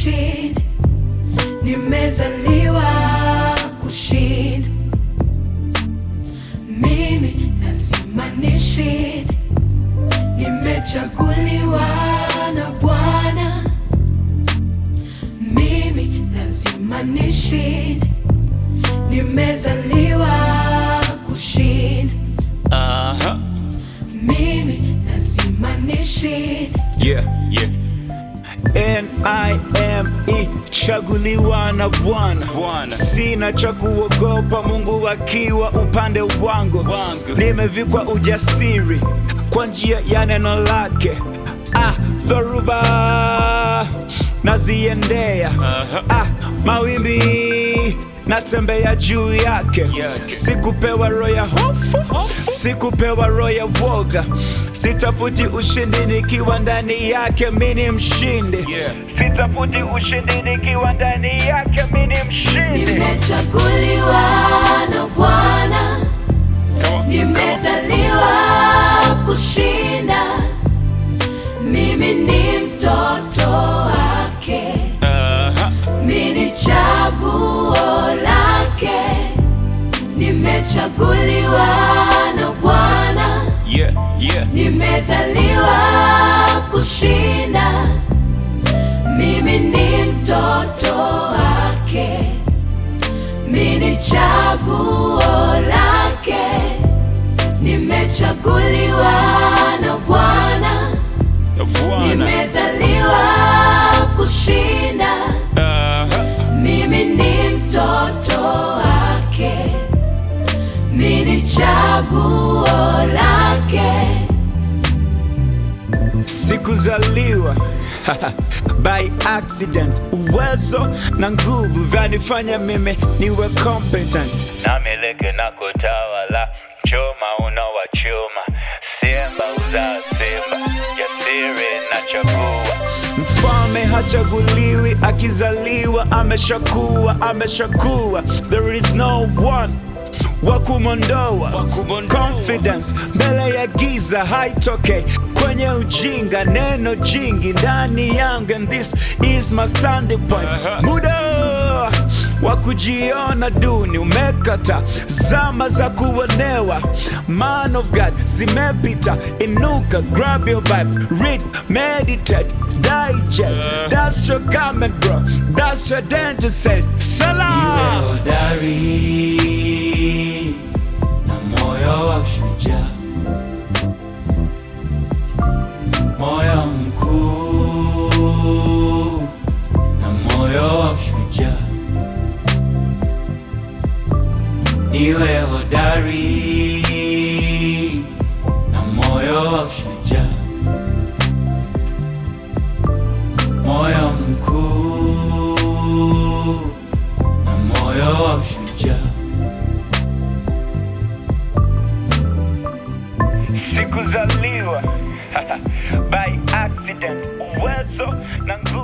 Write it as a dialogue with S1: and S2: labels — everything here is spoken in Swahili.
S1: nishinda, nimezaliwa kushinda. Mimi lazima nishinda, nimechaguliwa na Bwana. Mimi lazima nishinda, nimezaliwa kushinda. Mimi lazima nishinda.
S2: Yeah. NIME, chaguliwa na Bwana. Sina cha kuogopa, Mungu akiwa upande wangu. Nimevikwa ujasiri kwa njia ya neno lake. Dhoruba naziendea, mawimbi natembea juu yake. Sikupewa roho ya hofu, sikupewa roho ya woga. Sitafuti ushindi nikiwa ndani yake, mimi ni mshindi. Sitafuti ushindi nikiwa ndani yake, mimi ni mshindi.
S1: Nimechaguliwa na Bwana, nimezaliwa kushinda. Mimi ni mtoto wake, mimi ni chaguo lake. Nimechaguliwa na Bwana, nimezaliwa kushinda. Mimi ni mtoto wake, mimi ni chaguo lake. Nimechaguliwa na Bwana, nimezaliwa kushinda. Mimi ni mtoto wake, mimi ni chaguo lake.
S2: Sikuzaliwa by accident. Uwezo na nguvu vyanifanya mimi niwe competent.
S3: Namiliki na kutawala, chuma unawachuma, simba uzaa simba, jasiri na chagua.
S2: Mfalme hachaguliwi, akizaliwa ameshakuwa. There is no one wa kumondoa. Confidence mbele ya giza haitoke, kwenye ujinga neno jingi ndani yangu, and this is my standing point. Muda wa kujiona duni umekata, zama za kuonewa man of God zimepita. Inuka, grab your Bible, read, meditate, digest. That's your garment bro, that's your danger set. Salam.
S4: Iwe hodari na moyo wa ushujaa, moyo mkuu na moyo wa ushujaa. Iwe hodari na moyo wa ushujaa, moyo mkuu na moyo wa ushujaa.
S2: Sikuzaliwa by accident. Uwezo na nguvu